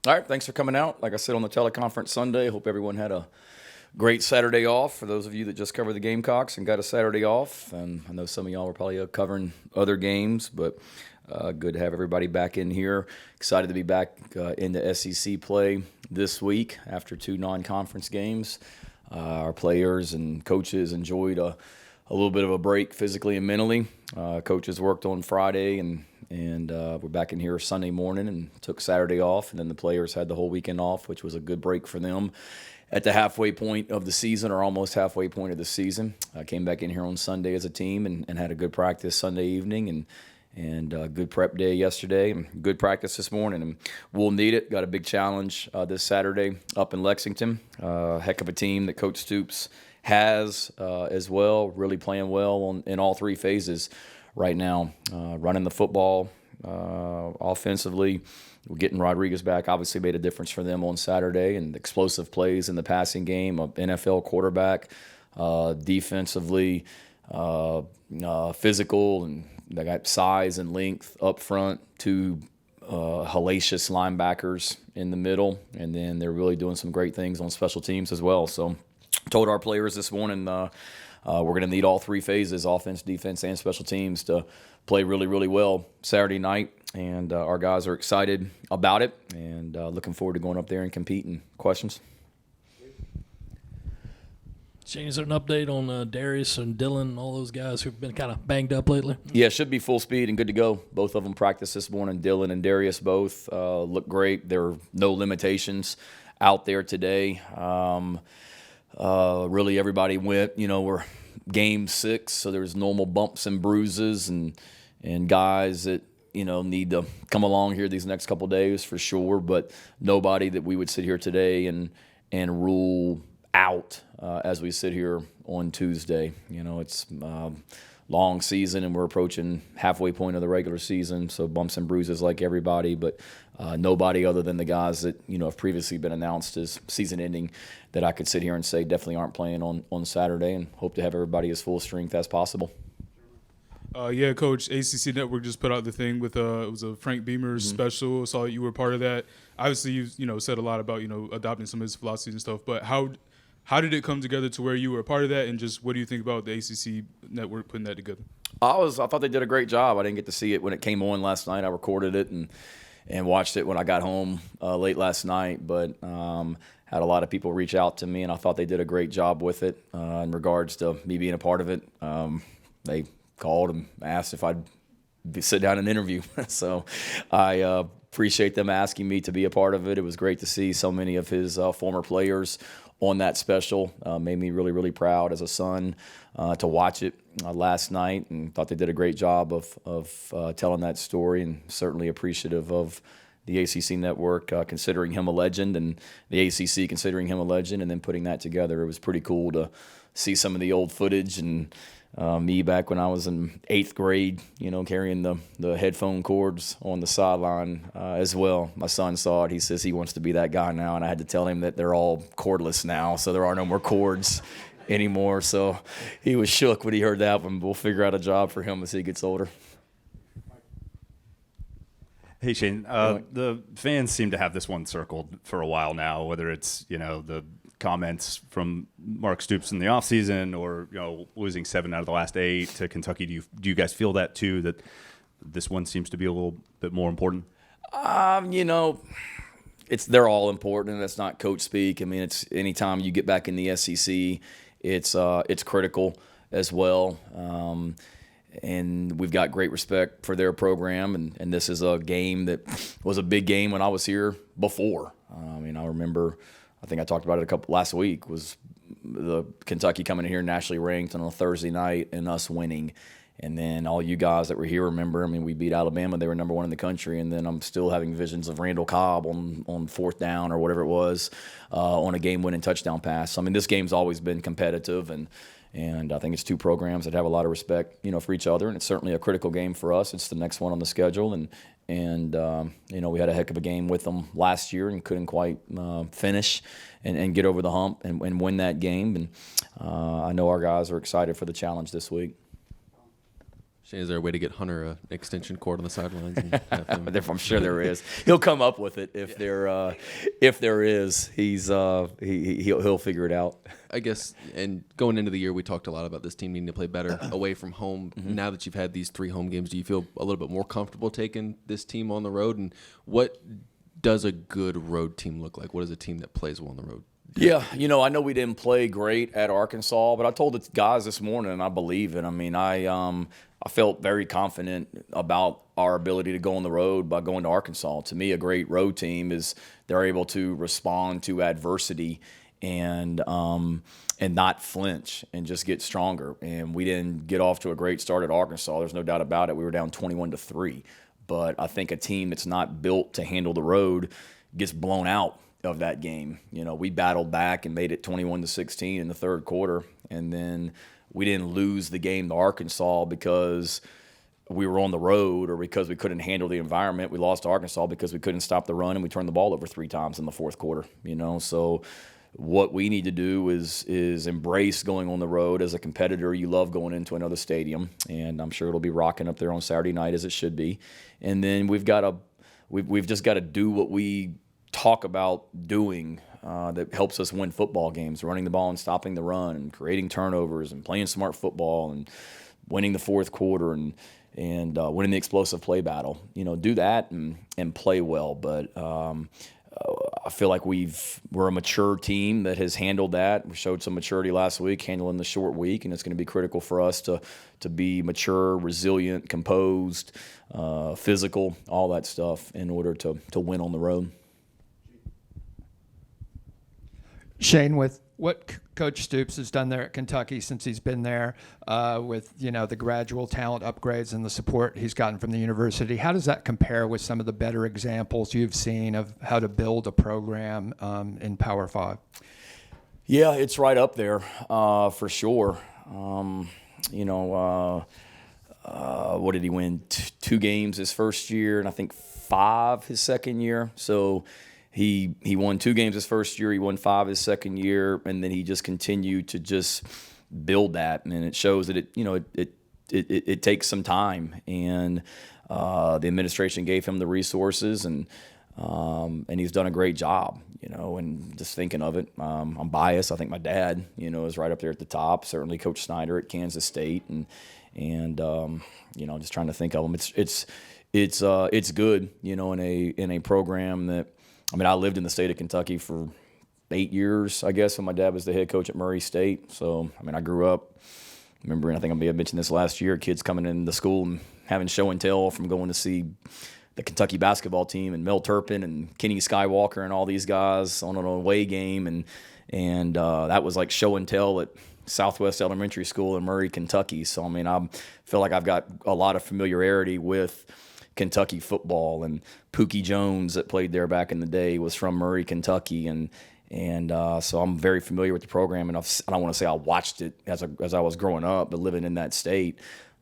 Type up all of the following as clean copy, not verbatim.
All right, thanks for coming out. Like I said on the teleconference Sunday, hope everyone had a great Saturday off. For those of you that just cover the Gamecocks and got a Saturday off, and I know some of y'all were probably covering other games, but good to have everybody back in here. Excited to be back in the SEC play this week after two non-conference games. Our players and coaches enjoyed a little bit of a break physically and mentally. Coaches worked on Friday and we're back in here Sunday morning and took Saturday off, and then the players had the whole weekend off, which was a good break for them at the halfway point of the season, or almost halfway point of the season. I came back in here on Sunday as a team and had a good practice Sunday evening and good prep day yesterday and good practice this morning. And we'll need it. Got a big challenge this Saturday up in Lexington. Heck of a team that Coach Stoops has as well, really playing well in all three phases right now, running the football offensively. We're getting Rodriguez back obviously made a difference for them on Saturday, and explosive plays in the passing game, an NFL quarterback, defensively, physical, and they got size and length up front, two hellacious linebackers in the middle, and then they're really doing some great things on special teams as well. So told our players this morning we're going to need all three phases, offense, defense, and special teams, to play really, really well Saturday night. And our guys are excited about it and looking forward to going up there and competing. Questions? Shane, is there an update on Darius and Dylan and all those guys who've been kind of banged up lately? Yeah, should be full speed and good to go. Both of them practiced this morning. Dylan and Darius both look great. There are no limitations out there today. Really, everybody went. We're game 6, so there's normal bumps and bruises and guys that need to come along here these next couple of days for sure. But nobody that we would sit here today and rule out as we sit here on Tuesday. It's long season and we're approaching halfway point of the regular season, so bumps and bruises like everybody, but nobody other than the guys that have previously been announced as season ending that I could sit here and say definitely aren't playing on Saturday, and hope to have everybody as full strength as possible. Yeah, Coach, ACC Network just put out the thing with it was a Frank Beamer special. Saw you were part of that. Obviously, you said a lot about adopting some of his philosophies and stuff. But how did it come together to where you were a part of that, and just what do you think about the ACC Network putting that together? I thought they did a great job. I didn't get to see it when it came on last night. I recorded it and watched it when I got home late last night, but had a lot of people reach out to me, and I thought they did a great job with it in regards to me being a part of it. They called and asked if I'd sit down and interview. So I appreciate them asking me to be a part of it. It was great to see so many of his former players on that special. Made me really, really proud as a son to watch it last night, and thought they did a great job of telling that story, and certainly appreciative of the ACC Network considering him a legend, and the ACC considering him a legend, and then putting that together. It was pretty cool to see some of the old footage, and me back when I was in 8th grade, carrying the headphone cords on the sideline as well. My son saw it. He says he wants to be that guy now, and I had to tell him that they're all cordless now, so there are no more cords anymore. So he was shook when he heard that one. We'll figure out a job for him as he gets older. Hey, Shane, the fans seem to have this one circled for a while now, whether it's, the comments from Mark Stoops in the offseason or, losing 7 out of the last 8 to Kentucky. Do you guys feel that too, that this one seems to be a little bit more important? They're all important, and that's not coach speak. I mean, it's anytime you get back in the SEC, it's critical as well. And we've got great respect for their program, and this is a game that was a big game when I was here before. I remember, I think I talked about it last week, was the Kentucky coming in here nationally ranked on a Thursday night and us winning. And then all you guys that were here remember, we beat Alabama. They were number 1 in the country. And then I'm still having visions of Randall Cobb on 4th down or whatever it was on a game-winning touchdown pass. This game's always been competitive, and I think it's two programs that have a lot of respect, for each other. And it's certainly a critical game for us. It's the next one on the schedule. And we had a heck of a game with them last year and couldn't quite finish and get over the hump and win that game. And I know our guys are excited for the challenge this week. Shane, is there a way to get Hunter an extension cord on the sidelines? And have him? I'm sure there is. He'll come up with it if there is. He'll figure it out. I guess, and going into the year, we talked a lot about this team needing to play better away from home. Mm-hmm. Now that you've had these 3 home games, do you feel a little bit more comfortable taking this team on the road? And what does a good road team look like? What is a team that plays well on the road? Yeah, I know we didn't play great at Arkansas, but I told the guys this morning, and I believe it. I mean, I felt very confident about our ability to go on the road by going to Arkansas. To me, a great road team is they're able to respond to adversity and not flinch and just get stronger. And we didn't get off to a great start at Arkansas. There's no doubt about it. We were down 21-3. But I think a team that's not built to handle the road gets blown out of that game. We battled back and made it 21-16 in the third quarter, and then we didn't lose the game to Arkansas because we were on the road or because we couldn't handle the environment. We lost to Arkansas because we couldn't stop the run and we turned the ball over 3 times in the fourth quarter. So what we need to do is embrace going on the road. As a competitor, you love going into another stadium, and I'm sure it'll be rocking up there on Saturday night as it should be. And then we've just got to do what we talk about doing that helps us win football games, running the ball and stopping the run and creating turnovers and playing smart football and winning the fourth quarter and winning the explosive play battle. Do that and play well. But I feel like we're a mature team that has handled that. We showed some maturity last week, handling the short week, and it's going to be critical for us to be mature, resilient, composed, physical, all that stuff in order to win on the road. Shane, with what Coach Stoops has done there at Kentucky since he's been there, with the gradual talent upgrades and the support he's gotten from the university, how does that compare with some of the better examples you've seen of how to build a program in Power 5? Yeah, it's right up there for sure. What did he win? 2 games his first year, and I think 5 his second year. So He won 2 games his first year. He won 5 his second year, and then he just continued to just build that. And it shows that it takes some time, and the administration gave him the resources, and he's done a great job. And just thinking of it, I'm biased. I think my dad, is right up there at the top. Certainly, Coach Snyder at Kansas State, and just trying to think of them. It's good, in a program that. I lived in the state of Kentucky for 8 years, I guess, when my dad was the head coach at Murray State. So, I grew up remembering, I think I may have mentioned this last year, kids coming into school and having show and tell from going to see the Kentucky basketball team and Mel Turpin and Kenny Skywalker and all these guys on an away game. And that was like show and tell at Southwest Elementary School in Murray, Kentucky. So, I feel like I've got a lot of familiarity with Kentucky football, and Pookie Jones that played there back in the day was from Murray, Kentucky, and so I'm very familiar with the program, and I don't want to say I watched it as I was growing up, but living in that state,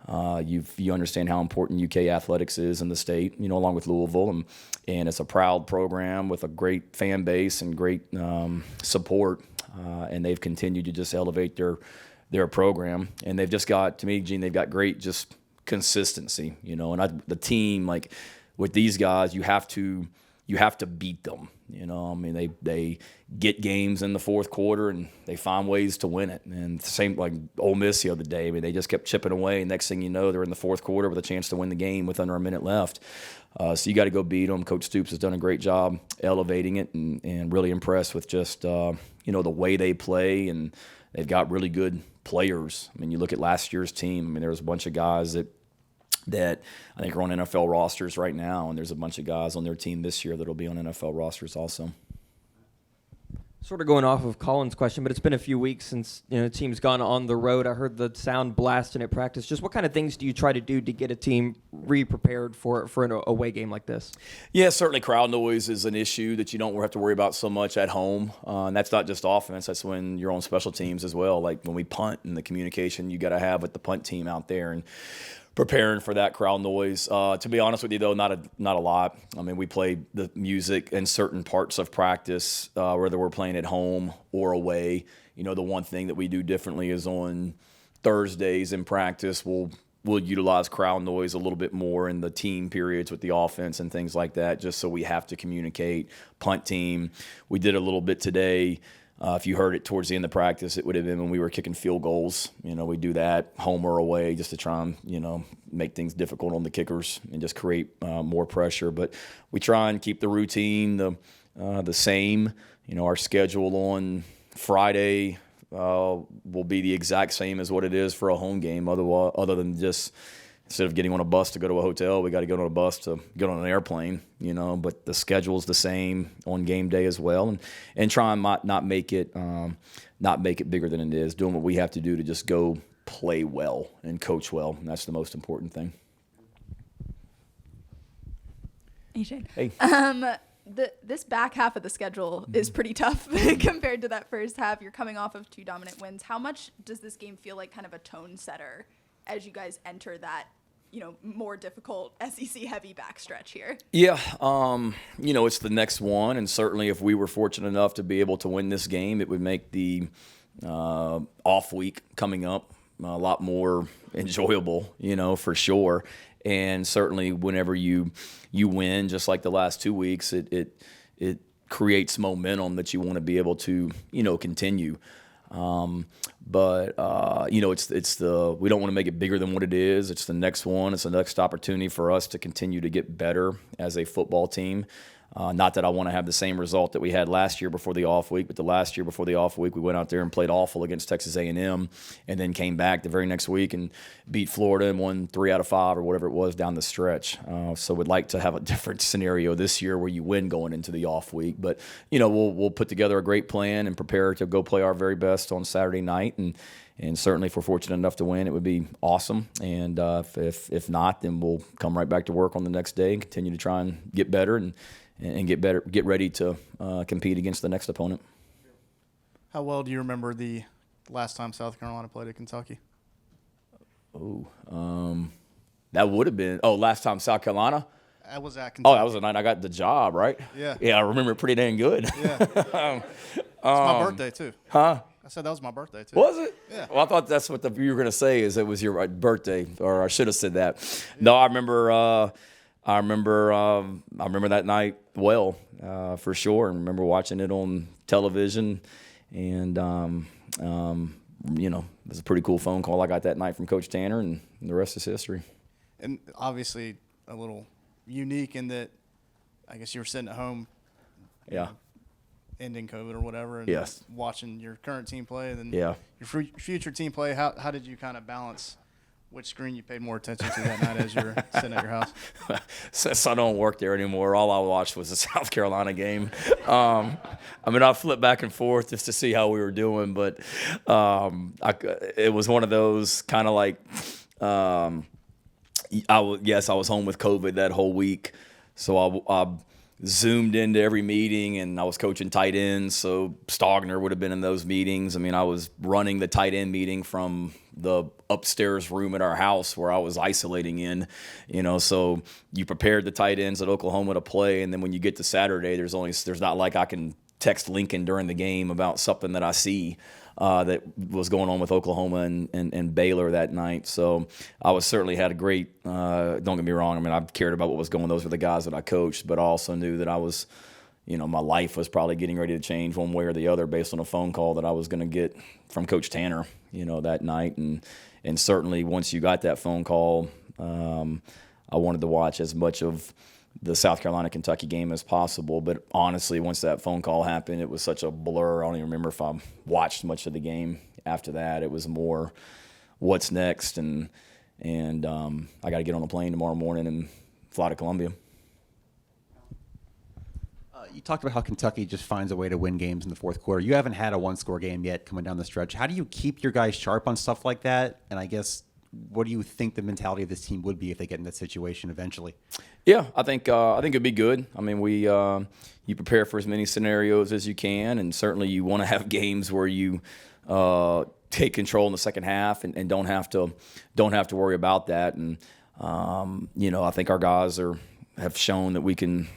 you understand how important UK athletics is in the state, along with Louisville, and it's a proud program with a great fan base and great support, and they've continued to just elevate their program, and they've just got, to me, Gene, they've got great just consistency, and the team, like with these guys, you have to beat them. They get games in the fourth quarter and they find ways to win it. And same like Ole Miss the other day. They just kept chipping away. And next thing you know, they're in the fourth quarter with a chance to win the game with under a minute left. So you got to go beat them. Coach Stoops has done a great job elevating it, and really impressed with just the way they play, and they've got really good players. You look at last year's team. There was a bunch of guys that I think are on NFL rosters right now, and there's a bunch of guys on their team this year that will be on NFL rosters also. Sort of going off of Colin's question, but it's been a few weeks since the team's gone on the road. I heard the sound blasting at practice. Just what kind of things do you try to do to get a team re-prepared for an away game like this? Yeah, certainly crowd noise is an issue that you don't have to worry about so much at home. And that's not just offense. That's when you're on special teams as well. Like when we punt, and the communication you got to have with the punt team out there, and preparing for that crowd noise. To be honest with you, though, not a lot. We play the music in certain parts of practice, whether we're playing at home or away. The one thing that we do differently is on Thursdays in practice, we'll we'll utilize crowd noise a little bit more in the team periods with the offense and things like that, just so we have to communicate. Punt team, we did a little bit today. If you heard it towards the end of practice, it would have been when we were kicking field goals. We do that home or away just to try and, make things difficult on the kickers and just create more pressure. But we try and keep the routine the same. Our schedule on Friday will be the exact same as what it is for a home game. Other than just instead of getting on a bus to go to a hotel, we got to get on a bus to get on an airplane. But the schedule's the same on game day as well, and try and not make it bigger than it is. Doing what we have to do to just go play well and coach well. And that's the most important thing. Hey, Shane. Hey. This back half of the schedule is pretty tough compared to that first half. You're coming off of 2 dominant wins. How much does this game feel like kind of a tone setter as you guys enter that, more difficult SEC heavy backstretch here? Yeah, it's the next one, and certainly if we were fortunate enough to be able to win this game, it would make the off week coming up a lot more enjoyable, for sure. And certainly whenever you win, just like the last 2 weeks, it creates momentum that you want to be able to, continue. But it's we don't want to make it bigger than what it is. It's the next one. It's the next opportunity for us to continue to get better as a football team. Not that I want to have the same result that we had last year before the off week, but the last year before the off week, we went out there and played awful against Texas A&M, and then came back the very next week and beat Florida and won 3 out of 5 or whatever it was down the stretch. So we'd like to have a different scenario this year where you win going into the off week. But we'll put together a great plan and prepare to go play our very best on Saturday night. And certainly, if we're fortunate enough to win, it would be awesome. And if not, then we'll come right back to work on the next day and continue to try and get better and get ready to compete against the next opponent. How well do you remember the last time South Carolina played at Kentucky? That would have been last time South Carolina. I was at Kentucky. Oh, that was the night I got the job, right? Yeah. Yeah, I remember it pretty dang good. Yeah. It's my birthday too. Huh? I said that was my birthday too. Was it? Yeah. Well, I thought that's what you were going to say, is it was your birthday, or I should have said that. No, I remember that night well, for sure. I remember watching it on television, and it was a pretty cool phone call I got that night from Coach Tanner, and the rest is history. And obviously a little unique in that I guess you were sitting at home. Yeah. Ending COVID or whatever, and Yes. watching your current team play, and then Yeah. your future team play. How did you kind of balance which screen you paid more attention to that night as you were sitting at your house? Since I don't work there anymore, all I watched was the South Carolina game. I flipped back and forth just to see how we were doing, but it was one of those kind of like I was home with COVID that whole week, so I zoomed into every meeting, and I was coaching tight ends, so Stogner would have been in those meetings. I was running the tight end meeting from the upstairs room at our house where I was isolating in, so you prepared the tight ends at Oklahoma to play, and then when you get to Saturday, there's not like I can text Lincoln during the game about something that I see that was going on with Oklahoma and Baylor that night. So I was certainly had a great, don't get me wrong, I cared about what was going on. Those were the guys that I coached, but I also knew that I was, my life was probably getting ready to change one way or the other based on a phone call that I was going to get from Coach Tanner, that night. And certainly once you got that phone call, I wanted to watch as much of the South Carolina-Kentucky game as possible. But honestly, once that phone call happened, it was such a blur. I don't even remember if I watched much of the game after that. It was more what's next, and I got to get on a plane tomorrow morning and fly to Columbia. You talked about how Kentucky just finds a way to win games in the fourth quarter. You haven't had a one-score game yet coming down the stretch. How do you keep your guys sharp on stuff like that? And I guess, what do you think the mentality of this team would be if they get in that situation eventually? Yeah, I think it'd be good. You prepare for as many scenarios as you can, and certainly you want to have games where you take control in the second half and don't have to worry about that. And I think our guys have shown that we can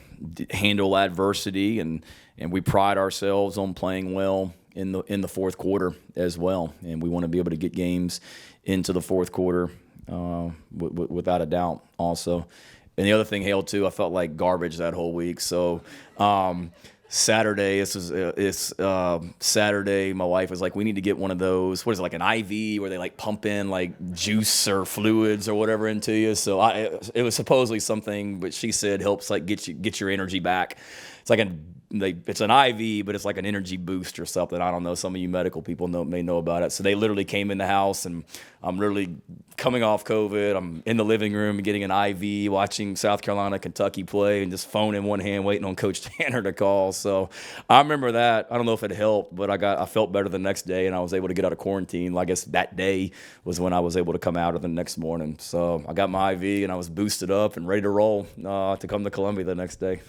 handle adversity, and we pride ourselves on playing well in the fourth quarter as well. And we want to be able to get games into the fourth quarter without a doubt. Also, and the other thing, Hale, too, I felt like garbage that whole week. So. Saturday, Saturday, my wife was like, we need to get one of those, what is it, like an IV where they like pump in like juice or fluids or whatever into you. So it was supposedly something, but she said helps like get your energy back. It's like it's an IV, but it's like an energy boost or something. I don't know. Some of you medical people may know about it. So they literally came in the house, and I'm literally coming off COVID. I'm in the living room getting an IV, watching South Carolina, Kentucky play, and just phone in one hand, waiting on Coach Tanner to call. So I remember that. I don't know if it helped, but I felt better the next day, and I was able to get out of quarantine. I guess that day was when I was able to come out of the next morning. So I got my IV, and I was boosted up and ready to roll to come to Columbia the next day,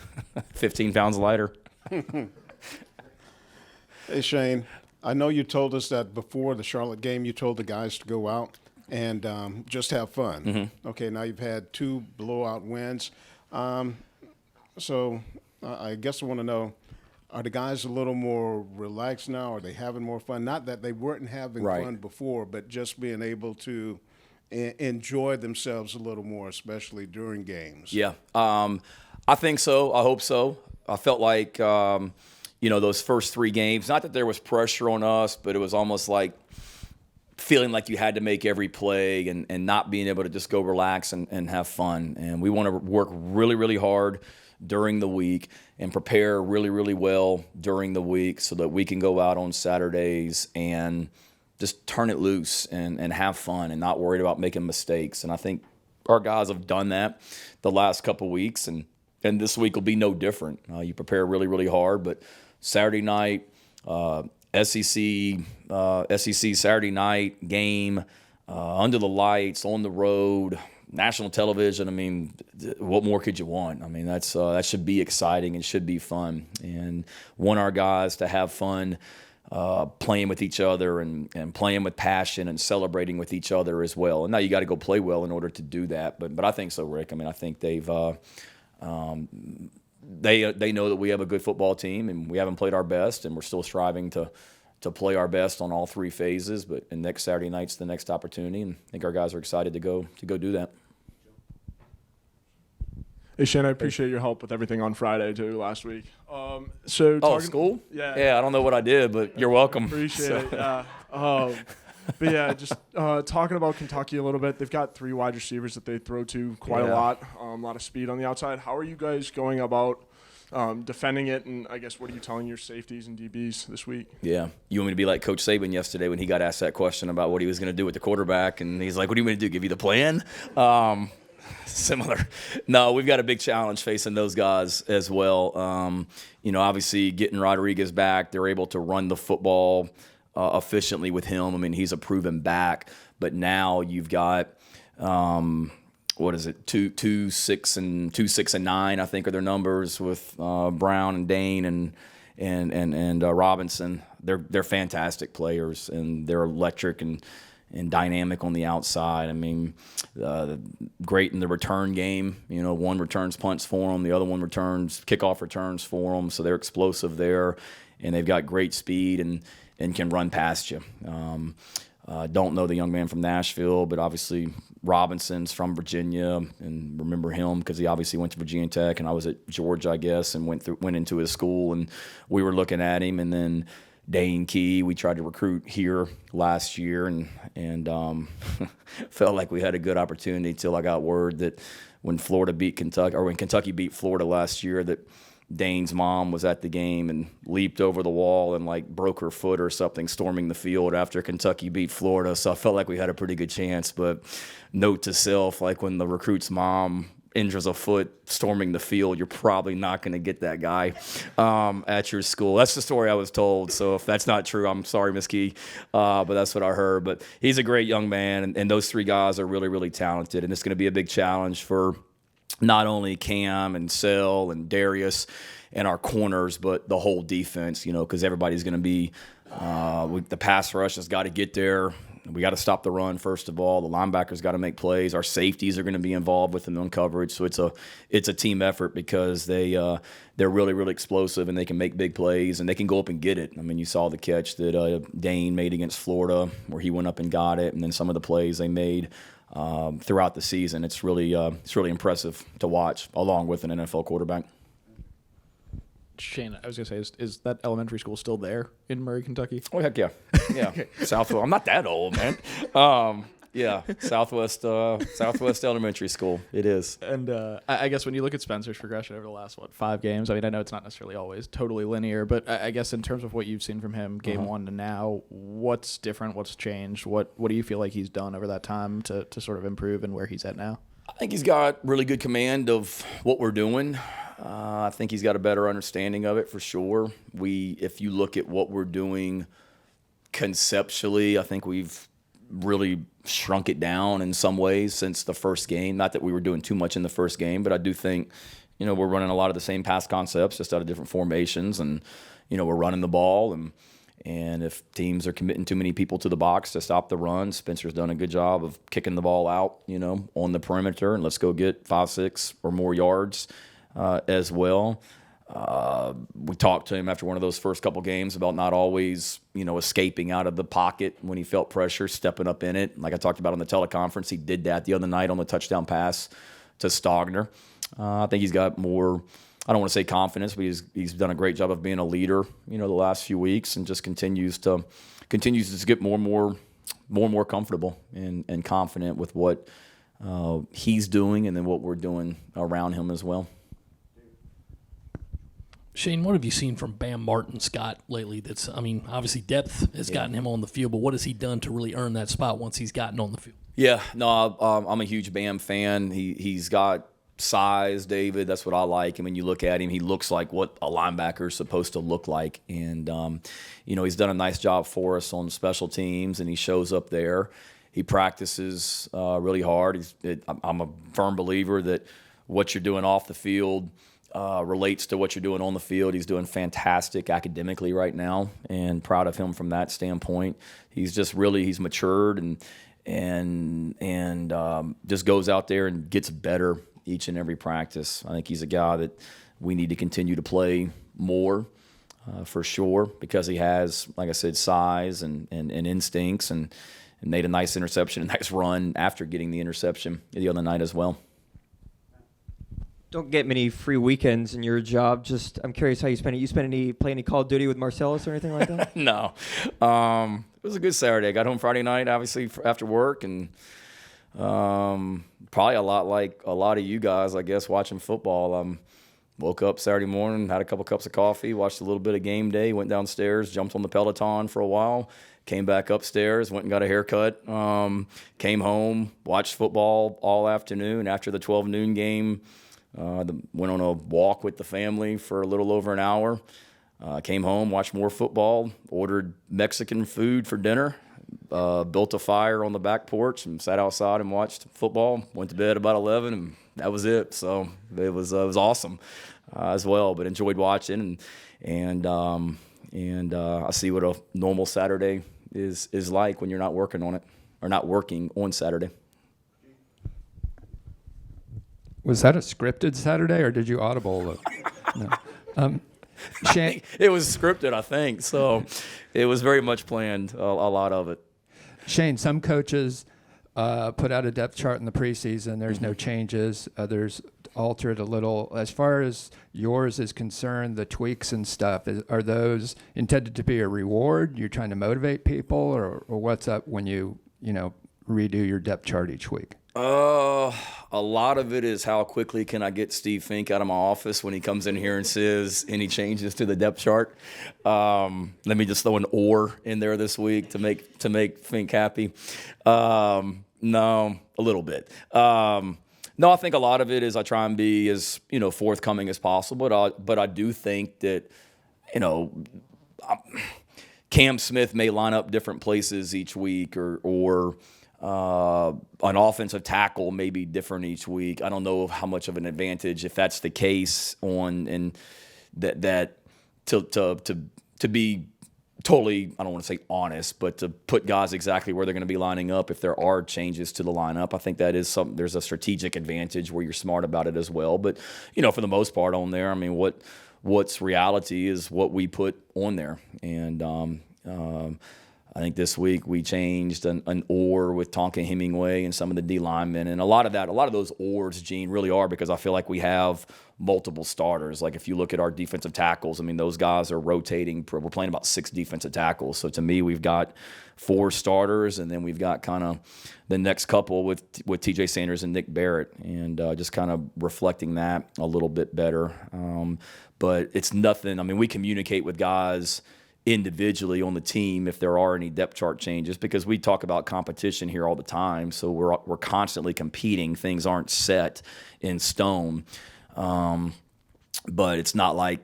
15 pounds lighter. Hey, Shane, I know you told us that before the Charlotte game, you told the guys to go out and just have fun. Mm-hmm. Okay, now you've had 2 blowout wins. So I guess I want to know, are the guys a little more relaxed now? Are they having more fun? Not that they weren't having Right. fun before, but just being able to enjoy themselves a little more, especially during games. Yeah, I think so. I hope so. I felt like, those first 3 games, not that there was pressure on us, but it was almost like feeling like you had to make every play and not being able to just go relax and have fun. And we want to work really, really hard during the week and prepare really, really well during the week so that we can go out on Saturdays and just turn it loose and have fun and not worried about making mistakes. And I think our guys have done that the last couple weeks, and this week will be no different. You prepare really, really hard, but Saturday night, SEC Saturday night game, under the lights, on the road, national television. I mean, what more could you want? I mean, that should be exciting and should be fun. And want our guys to have fun playing with each other and playing with passion and celebrating with each other as well. And now you got to go play well in order to do that. But I think so, Rick. I mean, I think they've they know that we have a good football team and we haven't played our best, and we're still striving to play our best on all 3 phases. But next Saturday night's the next opportunity, and I think our guys are excited to go do that. Hey, Shane, I appreciate your help with everything on Friday, too, last week. School? Yeah, I don't know what I did, but you're welcome. Appreciate it, yeah. But, yeah, just talking about Kentucky a little bit, they've got 3 wide receivers that they throw to quite a lot of speed on the outside. How are you guys going about defending it, and I guess what are you telling your safeties and DBs this week? Yeah. You want me to be like Coach Saban yesterday when he got asked that question about what he was going to do with the quarterback, and he's like, what do you want me to do, give you the plan? Similar. No, we've got a big challenge facing those guys as well. Obviously getting Rodriguez back, they're able to run the football efficiently with him. I mean, he's a proven back, but now you've got what is it? 2, 6, and 9, I think are their numbers with Brown and Dane and Robinson. They're fantastic players, and they're electric and dynamic on the outside. I mean, great in the return game. One returns punts for them, the other one returns kickoff returns for them. So they're explosive there, and they've got great speed and can run past you. Don't know the young man from Nashville, but obviously Robinson's from Virginia, and remember him because he obviously went to Virginia Tech, and I was at Georgia, I guess, and went into his school, and we were looking at him. And then Dane Key, we tried to recruit here last year, and felt like we had a good opportunity until I got word that when Kentucky beat Florida last year, that Dane's mom was at the game and leaped over the wall and like broke her foot or something storming the field after Kentucky beat Florida. So I felt like we had a pretty good chance. But note to self, like when the recruit's mom injures a foot storming the field, you're probably not going to get that guy at your school. That's the story I was told. So if that's not true, I'm sorry, Miss Key, but that's what I heard. But he's a great young man, and those 3 guys are really, really talented. And it's going to be a big challenge for not only Cam and Sell and Darius and our corners, but the whole defense, because everybody's going to be the pass rush has got to get there. We got to stop the run, first of all. The linebackers got to make plays. Our safeties are going to be involved with them on coverage. So it's a team effort because they're really, really explosive, and they can make big plays, and they can go up and get it. I mean, you saw the catch that Dane made against Florida where he went up and got it, and then some of the plays they made throughout the season. It's really impressive to watch, along with an NFL quarterback. Shane, I was gonna say, is that elementary school still there in Murray, Kentucky? Oh heck yeah, yeah. Southwest. I'm not that old, man. Yeah, Southwest Elementary School. It is. And I guess when you look at Spencer's progression over the last 5 games, I mean, I know it's not necessarily always totally linear, but I guess in terms of what you've seen from him, game 1 to now, what's different? What's changed? What do you feel like he's done over that time to sort of improve and where he's at now? I think he's got really good command of what we're doing. I think he's got a better understanding of it for sure. If you look at what we're doing conceptually, I think we've really shrunk it down in some ways since the first game. Not that we were doing too much in the first game, but I do think, we're running a lot of the same pass concepts, just out of different formations, and, we're running the ball. And if teams are committing too many people to the box to stop the run, Spencer's done a good job of kicking the ball out, on the perimeter, and let's go get 5, 6 or more yards as well. We talked to him after one of those first couple games about not always, escaping out of the pocket when he felt pressure, stepping up in it. Like I talked about on the teleconference, he did that the other night on the touchdown pass to Stogner. I think he's got more, I don't want to say confidence, but he's done a great job of being a leader, the last few weeks, and just continues to get more and more comfortable and confident with what he's doing, and then what we're doing around him as well. Shane, what have you seen from Bam Martin Scott lately? Obviously depth has gotten him on the field, but what has he done to really earn that spot once he's gotten on the field? Yeah, no, I'm a huge Bam fan. He's got size, David. That's what I like. And when you look at him, he looks like what a linebacker is supposed to look like. And, he's done a nice job for us on special teams, and he shows up there. He practices really hard. I'm a firm believer that what you're doing off the field relates to what you're doing on the field. He's doing fantastic academically right now, and proud of him from that standpoint. He's just he's matured and just goes out there and gets better each and every practice. I think he's a guy that we need to continue to play more for sure, because he has, like I said, size and instincts, and made a nice interception, a nice run after getting the interception the other night as well. Don't get many free weekends in your job. Just, I'm curious how you spend it. You play any Call of Duty with Marcellus or anything like that? No. It was a good Saturday. I got home Friday night, obviously, after work, and probably a lot like a lot of you guys, I guess, watching football. Woke up Saturday morning, had a couple cups of coffee, watched a little bit of game day, went downstairs, jumped on the Peloton for a while, came back upstairs, went and got a haircut, came home, watched football all afternoon. After the 12 noon game, went on a walk with the family for a little over an hour. Came home, watched more football, ordered Mexican food for dinner, built a fire on the back porch, and sat outside and watched football. Went to bed about 11, and that was it. So it was awesome as well. But enjoyed watching, and I see what a normal Saturday is like when you're not working on it, or not working on Saturday. Was that a scripted Saturday, or did you audible? No. Shane, it was scripted, I think. So it was very much planned, a lot of it. Shane, some coaches put out a depth chart in the preseason. There's no changes. Others alter it a little. As far as yours is concerned, the tweaks and stuff, are those intended to be a reward? You're trying to motivate people, or what's up when you redo your depth chart each week? A lot of it is how quickly can I get Steve Fink out of my office when he comes in here and says any changes to the depth chart. Let me just throw an "or" in there this week to make Fink happy. No, a little bit. No, I think a lot of it is I try and be as forthcoming as possible. But I do think that Cam Smith may line up different places each week, or an offensive tackle may be different each week. I don't know how much of an advantage, if that's the case, to be totally, I don't want to say honest, but to put guys exactly where they're going to be lining up if there are changes to the lineup. I think that is there's a strategic advantage where you're smart about it as well. But, for the most part on there, I mean, what's reality is what we put on there. And I think this week we changed an or with Tonka Hemingway and some of the D linemen. And a lot of those ors, Gene, really are because I feel like we have multiple starters. Like if you look at our defensive tackles, I mean, those guys are rotating. We're playing about 6 defensive tackles. So to me, we've got 4 starters, and then we've got kind of the next couple with TJ Sanders and Nick Barrett, and just kind of reflecting that a little bit better. But it's nothing. I mean, we communicate with guys individually on the team if there are any depth chart changes, because we talk about competition here all the time. So we're constantly competing. Things aren't set in stone. But it's not like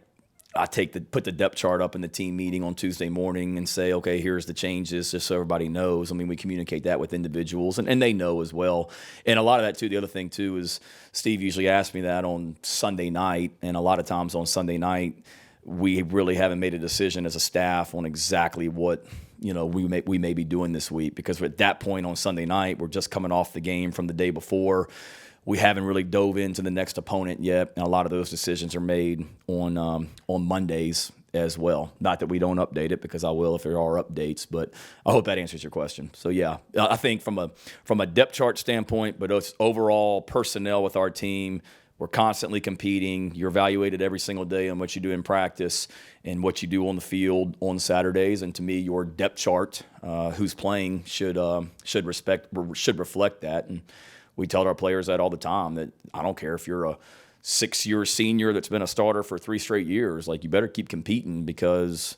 I put the depth chart up in the team meeting on Tuesday morning and say, okay, here's the changes, just so everybody knows. I mean, we communicate that with individuals, and they know as well. And a lot of that too, the other thing too is Steve usually asks me that on Sunday night, and a lot of times on Sunday night, we really haven't made a decision as a staff on exactly what we may be doing this week, because at that point on Sunday night, we're just coming off the game from the day before. We haven't really dove into the next opponent yet, and a lot of those decisions are made on Mondays as well. Not that we don't update it, because I will if there are updates, but I hope that answers your question. So yeah, I think from a depth chart standpoint, but it's overall personnel with our team. We're constantly competing. You're evaluated every single day on what you do in practice and what you do on the field on Saturdays. And to me, your depth chart, who's playing, should reflect that. And we tell our players that all the time, that I don't care if you're a 6-year senior that's been a starter for 3 straight years. Like, you better keep competing, because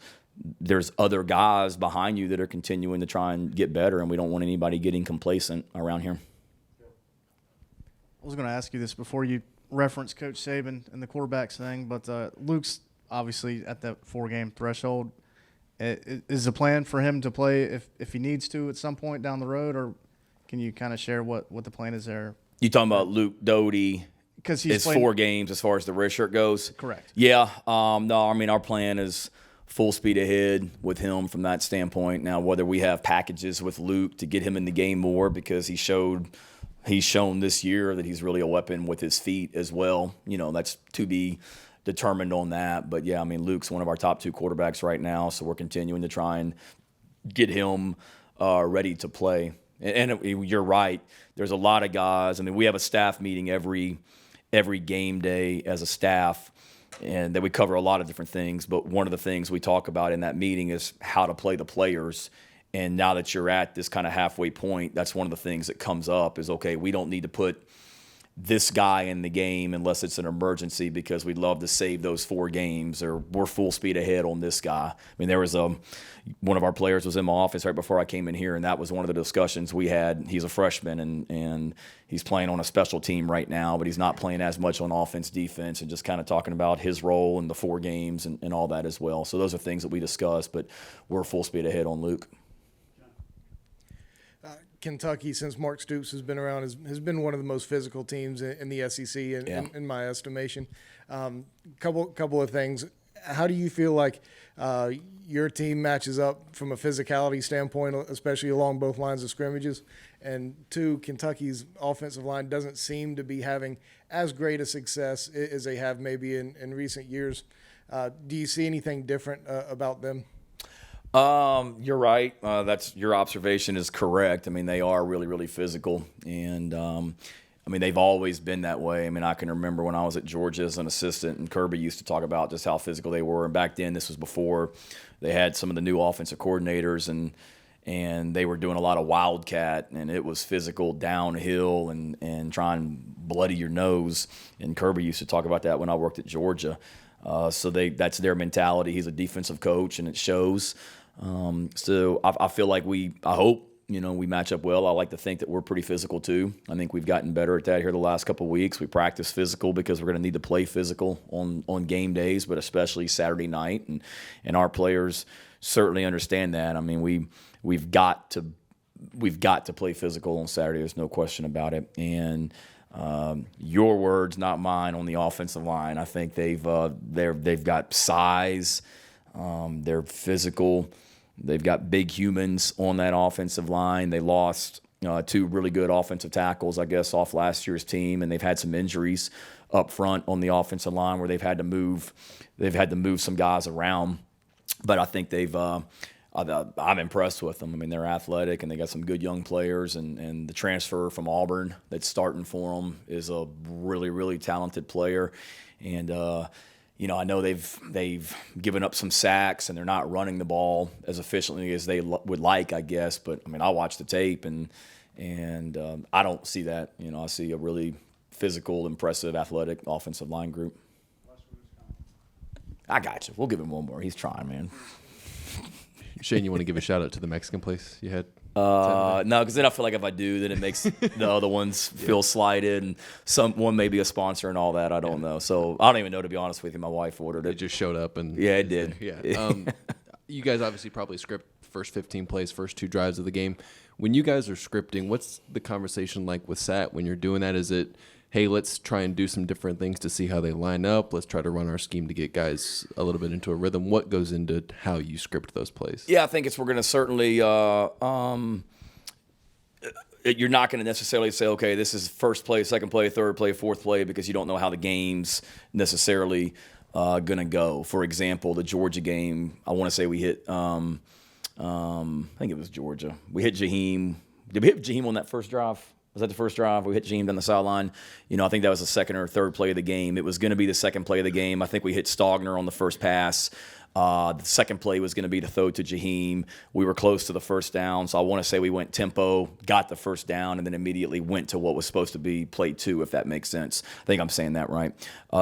there's other guys behind you that are continuing to try and get better, and we don't want anybody getting complacent around here. I was going to ask you this before you reference Coach Saban and the quarterbacks thing, but Luke's obviously at that 4-game threshold. Is the plan for him to play if he needs to at some point down the road, or can you kind of share what the plan is there? You talking about Luke Doty? Because he's 4 games as far as the red shirt goes? Correct. Yeah. No, I mean, our plan is full speed ahead with him from that standpoint. Now, whether we have packages with Luke to get him in the game more, because he's shown this year that he's really a weapon with his feet as well. That's to be determined on that. But yeah, I mean, Luke's one of our top 2 quarterbacks right now, so we're continuing to try and get him ready to play. And you're right. There's a lot of guys. I mean, we have a staff meeting every game day as a staff, and that we cover a lot of different things. But one of the things we talk about in that meeting is how to play the players. And now that you're at this kind of halfway point, that's one of the things that comes up is, okay, we don't need to put this guy in the game unless it's an emergency, because we'd love to save those 4 games, or we're full speed ahead on this guy. I mean, there was one of our players was in my office right before I came in here, and that was one of the discussions we had. He's a freshman, and he's playing on a special team right now, but he's not playing as much on offense, defense, and just kind of talking about his role in the 4 games and all that as well. So those are things that we discuss, but we're full speed ahead on Luke. Kentucky, since Mark Stoops has been around, has been one of the most physical teams in the SEC, in my estimation. Couple of things. How do you feel like your team matches up from a physicality standpoint, especially along both lines of scrimmages? And 2, Kentucky's offensive line doesn't seem to be having as great a success as they have maybe in recent years. Do you see anything different about them? You're right. That's your observation is correct. I mean, they are really, really physical, and I mean, they've always been that way. I mean, I can remember when I was at Georgia as an assistant, and Kirby used to talk about just how physical they were. And back then, this was before they had some of the new offensive coordinators, and they were doing a lot of wildcat, and it was physical downhill and trying to bloody your nose. And Kirby used to talk about that when I worked at Georgia. So that's their mentality. He's a defensive coach, and it shows. So I feel like I hope, we match up well. I like to think that we're pretty physical too. I think we've gotten better at that here the last couple of weeks. We practice physical because we're going to need to play physical on game days, but especially Saturday night. And our players certainly understand that. I mean, we've got to play physical on Saturday. There's no question about it. And your words, not mine, on the offensive line. I think they've got size. They're physical. They've got big humans on that offensive line. They lost 2 really good offensive tackles, I guess, off last year's team, and they've had some injuries up front on the offensive line where they've had to move some guys around. But I think they've I'm impressed with them. I mean, they're athletic and they got some good young players, and the transfer from Auburn that's starting for them is a really, really talented player. And, I know they've given up some sacks and they're not running the ball as efficiently as they would like, I guess. But, I mean, I watched the tape and I don't see that. I see a really physical, impressive, athletic offensive line group. I got you. We'll give him one more. He's trying, man. Shane, you want to give a shout out to the Mexican place you had? No, because then I feel like if I do, then it makes the other ones feel slighted, and one may be a sponsor and all that. I don't know. So I don't even know, to be honest with you. My wife ordered it. It just showed up and yeah, it did. Yeah. You guys obviously probably script first 15 plays, first 2 drives of the game. When you guys are scripting, what's the conversation like with Sat when you're doing that? Is it, hey, let's try and do some different things to see how they line up. Let's try to run our scheme to get guys a little bit into a rhythm. What goes into how you script those plays? Yeah, I think we're going to certainly you're not going to necessarily say, okay, this is first play, second play, third play, fourth play, because you don't know how the game's necessarily going to go. For example, the Georgia game, I want to say we hit, I think it was Georgia. We hit Jaheim. Did we hit Jaheim on that first drive? Was that the first drive? We hit Jaheim down the sideline. I think that was the second or third play of the game. It was going to be the second play of the game. I think we hit Stogner on the first pass. The second play was going to be the throw to Jaheim. We were close to the first down, so I want to say we went tempo, got the first down, and then immediately went to what was supposed to be play 2, if that makes sense. I think I'm saying that right.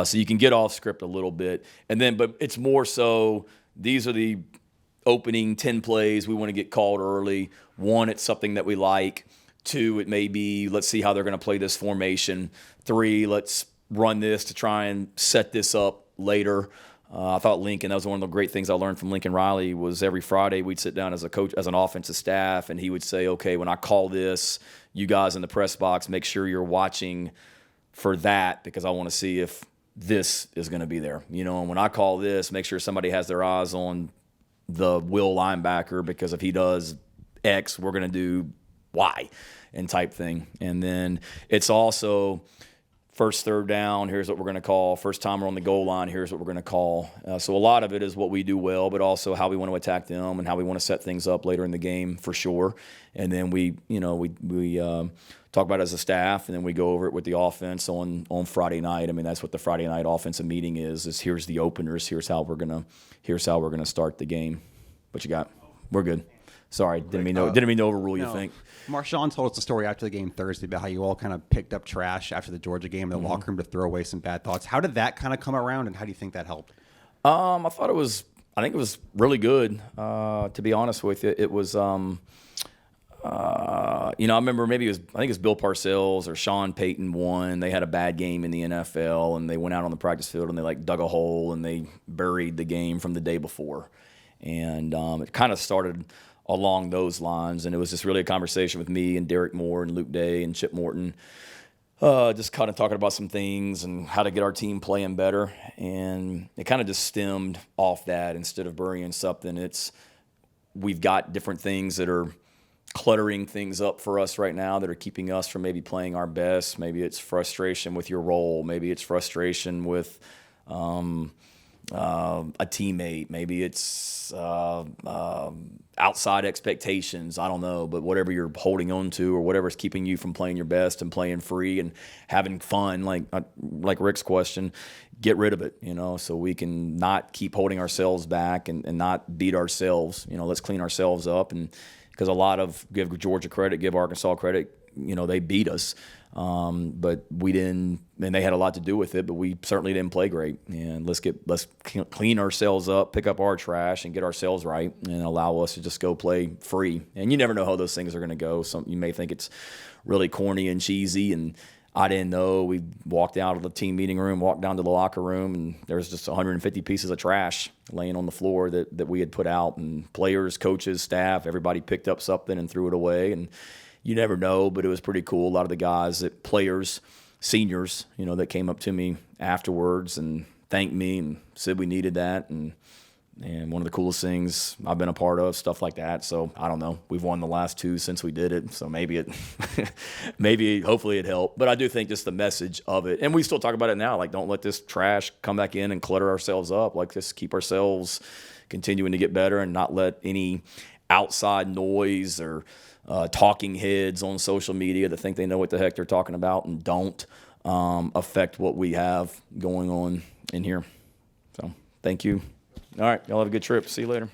So you can get off script a little bit, but it's more so these are the opening 10 plays we want to get called early. 1, it's something that we like. 2, it may be, let's see how they're going to play this formation. 3, let's run this to try and set this up later. I thought Lincoln, that was one of the great things I learned from Lincoln Riley, was every Friday we'd sit down as a coach, as an offensive staff, and he would say, okay, when I call this, you guys in the press box, make sure you're watching for that, because I want to see if this is going to be there. And when I call this, make sure somebody has their eyes on the will linebacker, because if he does X, we're going to do Y, and type thing. And then it's also first third down, here's what we're going to call. First time we're on the goal line, here's what we're going to call. So a lot of it is what we do well, but also how we want to attack them and how we want to set things up later in the game, for sure. And then we talk about it as a staff, and then we go over it with the offense on Friday night. I mean, that's what the Friday night offensive meeting is here's the openers, here's how we're gonna start the game. What you got? We're good. Sorry, didn't mean to overrule you. Think. Marshawn told us the story after the game Thursday about how you all kind of picked up trash after the Georgia game in the locker room to throw away some bad thoughts. How did that kind of come around, and how do you think that helped? I think it was really good. To be honest with you, it was. I remember I think it was Bill Parcells or Sean Payton won. They had a bad game in the NFL, and they went out on the practice field and they dug a hole and they buried the game from the day before, and it kind of started along those lines, and it was just really a conversation with me and Derek Moore and Luke Day and Chip Morton, just kind of talking about some things and how to get our team playing better, and it kind of just stemmed off that. Instead of burying something, we've got different things that are cluttering things up for us right now that are keeping us from maybe playing our best. Maybe it's frustration with your role. Maybe it's frustration with a teammate. Maybe it's outside expectations. I don't know, but whatever you're holding on to or whatever's keeping you from playing your best and playing free and having fun, like Rick's question, get rid of it, so we can not keep holding ourselves back and not beat ourselves. Let's clean ourselves up, and because a lot of, give Georgia credit, give Arkansas credit, they beat us. But we didn't, and they had a lot to do with it, but we certainly didn't play great. And let's clean ourselves up, pick up our trash, and get ourselves right, and allow us to just go play free. And you never know how those things are going to go. You may think it's really corny and cheesy, and I didn't know. We walked out of the team meeting room, walked down to the locker room, and there was just 150 pieces of trash laying on the floor that we had put out. And players, coaches, staff, everybody picked up something and threw it away. And you never know, but it was pretty cool. A lot of the guys, players, seniors, that came up to me afterwards and thanked me and said we needed that. And and one of the coolest things I've been a part of, stuff like that. So I don't know. We've won the last 2 since we did it, so maybe hopefully it helped. But I do think just the message of it, and we still talk about it now. Like, don't let this trash come back in and clutter ourselves up. Like, just keep ourselves continuing to get better and not let any outside noise or talking heads on social media that think they know what the heck they're talking about and don't affect what we have going on in here. So thank you. All right, y'all have a good trip. See you later.